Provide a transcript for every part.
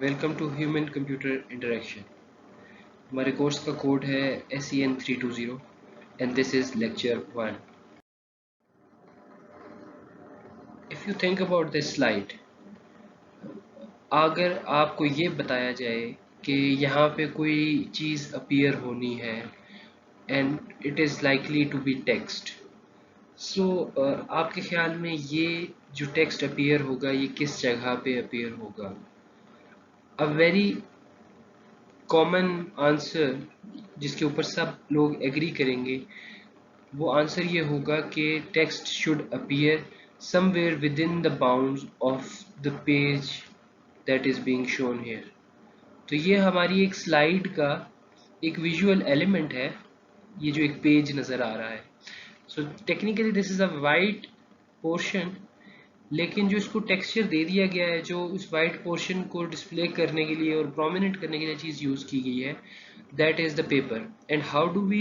Welcome to human computer interaction. हमारे course का code है SEN320 and this is lecture 1। If you think about this slide, अगर आपको ये बताया जाए कि यहाँ पे कोई चीज़ अपीयर होनी है and it is likely to be text, so आपके ख्याल में ये जो टेक्स्ट अपीयर होगा ये किस जगह पे अपीयर होगा? अ वेरी कॉमन आंसर जिसके ऊपर सब लोग एग्री करेंगे वो आंसर ये होगा कि text should appear somewhere with in the bounds of the page that is being shown here. तो ये हमारी एक स्लाइड का एक विजुअल एलिमेंट है, ये जो एक पेज नज़र आ रहा है। So technically this is a white portion, लेकिन जो इसको टेक्सचर दे दिया गया है, जो उस वाइट पोर्शन को डिस्प्ले करने के लिए और प्रोमिनेंट करने के लिए चीज़ यूज़ की गई है, that is the paper. And how do we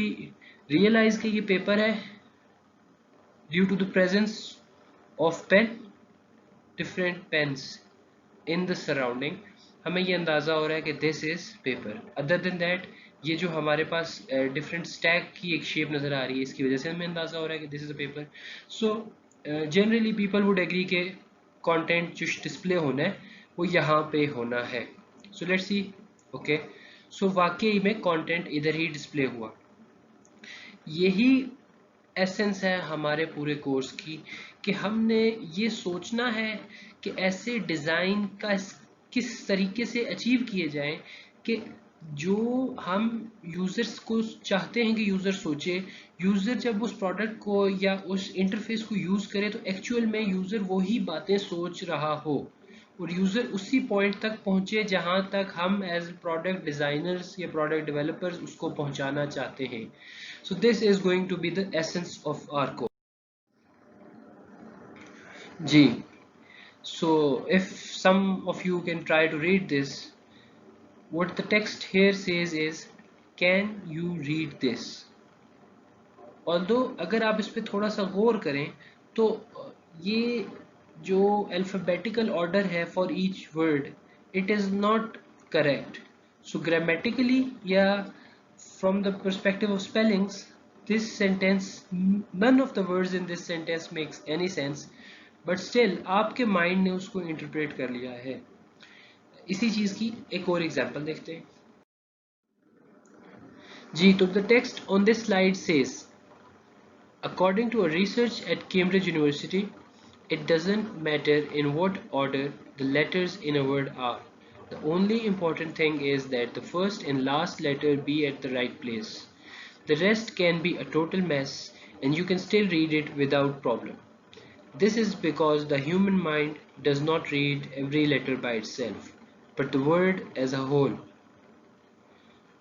realise कि ये पेपर है? Due to the presence of pen, different pens in the surrounding, हमें ये अंदाज़ा हो रहा है कि this is paper. Other than that ये जो हमारे पास डिफरेंट स्टैक की एक शेप नज़र आ रही है, इसकी वजह से हमें अंदाज़ा हो रहा है कि this is a paper. So generally people would agree के कंटेंट जो डिस्प्ले होना है वो यहाँ पे होना है। So let's see. ओके, सो वाकई में कंटेंट इधर ही डिस्प्ले हुआ। यही एसेंस है हमारे पूरे कोर्स की कि हमने ये सोचना है कि ऐसे डिज़ाइन का किस तरीके से अचीव किए जाएं कि जो हम यूज़र्स को चाहते हैं कि यूज़र सोचे, यूज़र जब उस प्रोडक्ट को या उस इंटरफेस को यूज़ करे तो एक्चुअल में यूज़र वही बातें सोच रहा हो और यूज़र उसी पॉइंट तक पहुँचे जहाँ तक हम एज प्रोडक्ट डिज़ाइनर्स या प्रोडक्ट डेवलपर्स उसको पहुँचाना चाहते हैं। So this is going to be the essence of our course. G. So if some of you can try to read this, what the text here says is, can you read this? Although अगर आप इस पे थोड़ा सा गौर करें तो ये जो alphabetical order है for each word, it is not correct. So grammatically या from the perspective of spellings, this sentence, none of the words in this sentence makes any sense, but still आपके माइंड ने उसको interpret कर लिया है। इसी चीज की एक और एग्जांपल देखते हैं जी। तो the text on this slide says, according to a research at Cambridge University, it doesn't matter in what order the letters in a word are. The only important thing is that the first and last letter be at the right place. The rest can be a total mess and you can still read it without problem. This is because the human mind does not read every letter by itself, but the word as a whole.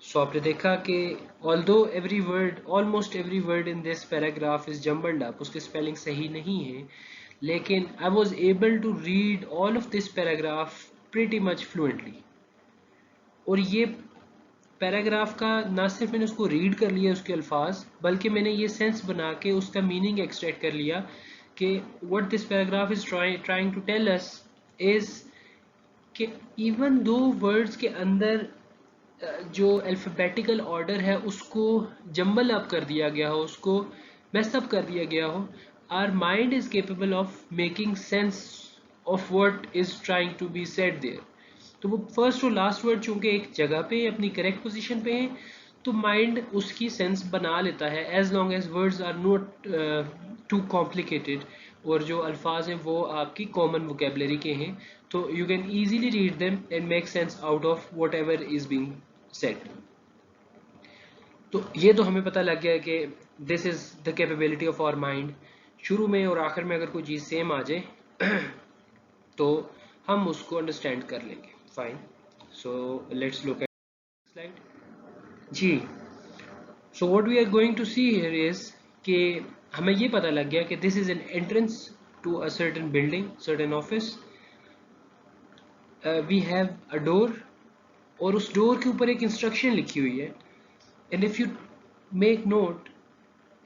So आपने देखा कि although every word, almost every word in this paragraph is jumbled up, उसके spelling सही नहीं है, लेकिन I was able to read all of this paragraph pretty much fluently. और ये पैराग्राफ का ना सिर्फ मैंने उसको रीड कर लिया उसके अल्फाज, बल्कि मैंने ये सेंस बना के उसका मीनिंग एक्सट्रैक्ट कर लिया कि what this paragraph is trying to tell us is कि इवन दो वर्ड्स के अंदर जो अल्फ़ाबेटिकल ऑर्डर है उसको जम्बल अप कर दिया गया हो, उसको मेस अप कर दिया गया हो, our mind is capable of making sense of what is trying to be said there. तो वो फर्स्ट और लास्ट वर्ड चूंकि एक जगह पे अपनी करेक्ट पोजीशन पे है, तो माइंड उसकी सेंस बना लेता है as long as words are not too complicated और जो अल्फाज हैं वो आपकी कॉमन वोकेबलरी के हैं, तो you can easily read them and make sense out of whatever is being said. तो ये तो हमें पता लग गया कि this is the capability of our mind. शुरू में और आखिर में अगर कोई चीज़ सेम आ जाए तो हम उसको अंडरस्टैंड कर लेंगे। Fine, so let's look at slide G. So what we are going to see here is कि हमें ये पता लग गया कि this is an entrance to a certain building, certain office. We have a door और उस डोर के ऊपर एक इंस्ट्रक्शन लिखी हुई है, and if you make note,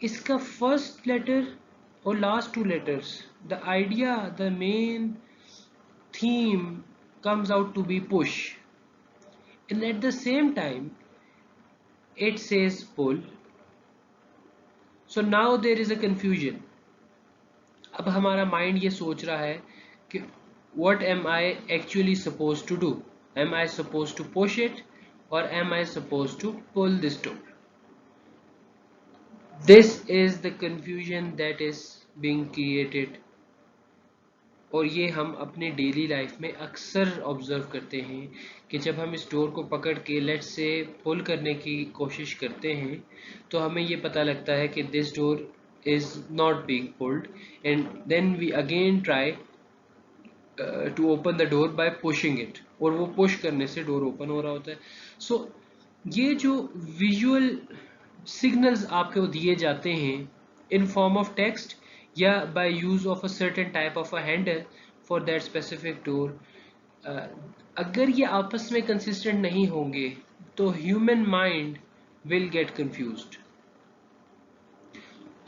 इसका फर्स्ट लेटर और last two letters, the idea, the main theme comes out to be push. and at the same time it says pull. So now there is a confusion. अब हमारा mind ये सोच रहा है कि what am I actually supposed to do? Am I supposed to push it or am I supposed to pull this door? This is the confusion that is being created, और ये हम अपने डेली लाइफ में अक्सर observe करते हैं कि जब हम इस डोर को पकड़ के लेट से पुल करने की कोशिश करते हैं तो हमें ये पता लगता है कि this door is not being pulled, and then we again try to open the door by pushing it, और वो पुश करने से डोर ओपन हो रहा होता है. सो ये जो विजुअल सिग्नल्स आपको दिए जाते हैं in form of text या by use of a certain type of a handle for that specific door, अगर ये आपस में consistent नहीं होंगे तो human mind will get confused,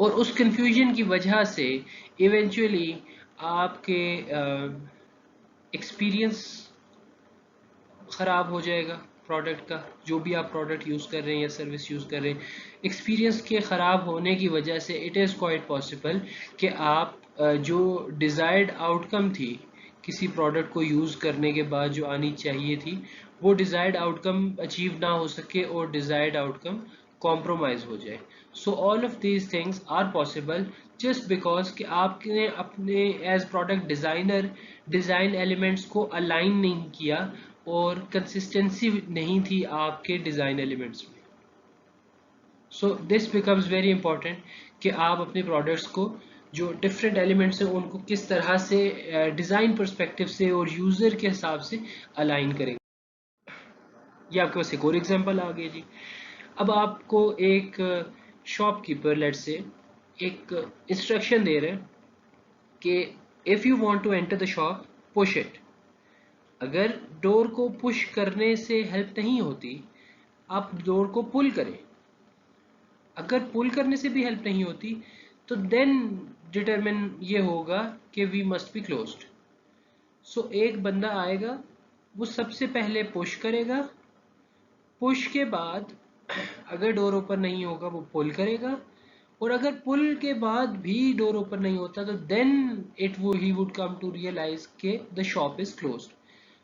और उस confusion की वजह से eventually आपके experience ख़राब हो जाएगा प्रोडक्ट का. जो भी आप प्रोडक्ट यूज़ कर रहे हैं या सर्विस यूज़ कर रहे हैं, एक्सपीरियंस के ख़राब होने की वजह से इट इज़ क्वाइट पॉसिबल कि आप जो डिज़ायर्ड आउटकम थी किसी प्रोडक्ट को यूज़ करने के बाद जो आनी चाहिए थी, वो डिज़ायर्ड आउटकम अचीव ना हो सके और डिज़ायर्ड आउटकम कॉम्प्रोमाइज़ हो जाए. So all of these things are possible just because कि आपने अपने as product designer design elements को अलाइन नहीं किया और कंसिस्टेंसी नहीं थी आपके डिज़ाइन एलिमेंट्स में. So this becomes very important कि आप अपने प्रोडक्ट्स को जो डिफरेंट एलिमेंट्स हैं उनको किस तरह से डिज़ाइन पर्सपेक्टिव से और यूज़र के हिसाब से अलाइन करेंगे. ये आपके पास एक और एग्जांपल आ गया जी. अब आपको एक शॉपकीपर लेट से एक इंस्ट्रक्शन दे रहे हैं कि if you want to enter the shop push it. अगर डोर को पुश करने से हेल्प नहीं होती, आप डोर को पुल करें. अगर पुल करने से भी हेल्प नहीं होती तो देन डिटरमिन ये होगा कि वी मस्ट बी क्लोज्ड. सो एक बंदा आएगा, वो सबसे पहले पुश करेगा, पुश के बाद अगर डोर ओपन नहीं होगा वो पुल करेगा, और अगर पुल के बाद भी डोर ओपन नहीं होता तो then he would come to realise के the shop is closed.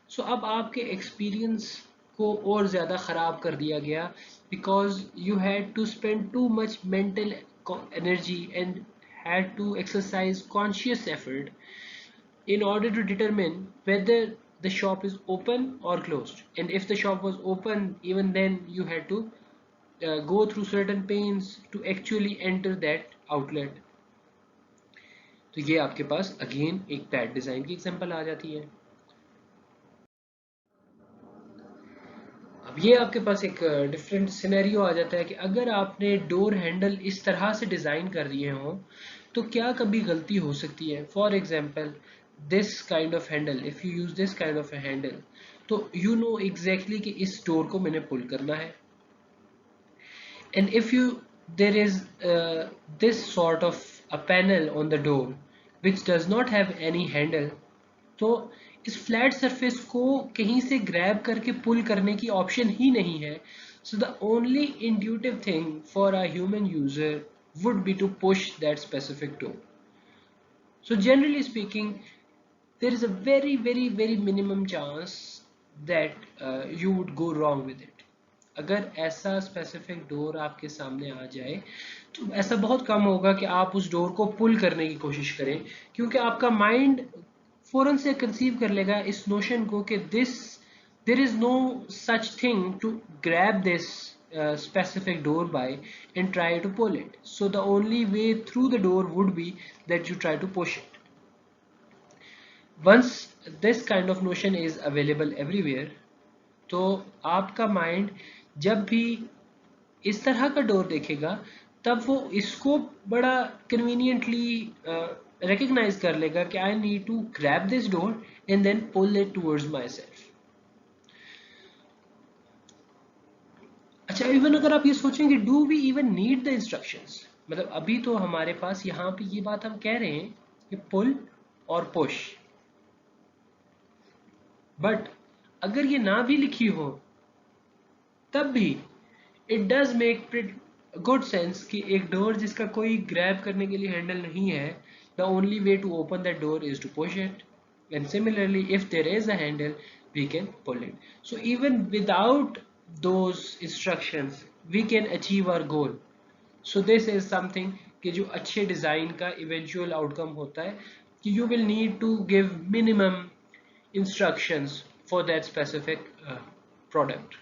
So अब आपके एक्सपीरियंस को और ज़्यादा ख़राब कर दिया गया because you had to spend too much mental energy and had to exercise conscious effort in order to determine whether the shop is open or closed. And if the shop was open, even then you had to go through certain pains to actually enter that outlet. तो ये आपके पास again एक bad design की example आ जाती है. अब ये आपके पास एक डिफरेंट सिनेरियो आ जाता है कि अगर आपने डोर हैंडल इस तरह से डिज़ाइन कर दिए हों तो क्या कभी गलती हो सकती है. For example this kind of Henle, if you use this kind of A handle तो यू नो एग्जैक्टली कि इस डोर को मैंने पुल करना है. And if you there is this sort of a panel on the door which does not have any handle, तो इस flat surface को कहीं से ग्रैब करके पुल करने की ऑप्शन ही नहीं है. So the only intuitive thing for a human user would be to push that specific door. So generally speaking, there is a very minimum chance that you would go wrong with it. अगर ऐसा specific door आपके सामने आ जाए तो ऐसा बहुत कम होगा कि आप उस डोर को पुल करने की कोशिश करें, क्योंकि आपका माइंड फौरन से कंसीव कर लेगा इस नोशन को कि there is no such thing to grab this specific door by and try to pull it. So the only way through the door would be that you try to push it. Once this kind of notion is available everywhere, तो आपका mind जब भी इस तरह का door देखेगा तब वो इसको बड़ा कन्वीनियंटली रिकग्नाइज कर लेगा कि I need to grab this door and then pull it towards myself. अच्छा, इवन अगर आप ये सोचेंगे do we even need the instructions, मतलब अभी तो हमारे पास यहाँ पे ये बात हम कह रहे हैं कि पुल और पुश, बट अगर ये ना भी लिखी हो तब भी it does make good sense कि एक डोर जिसका कोई ग्रैब करने के लिए हैंडल नहीं है, the only way to open that door is to push it. And similarly, if there is a handle, we can pull it. So even without those instructions, we can achieve our goal. So this is something कि जो अच्छे design का eventual outcome होता है कि you will need to give minimum instructions for that specific product.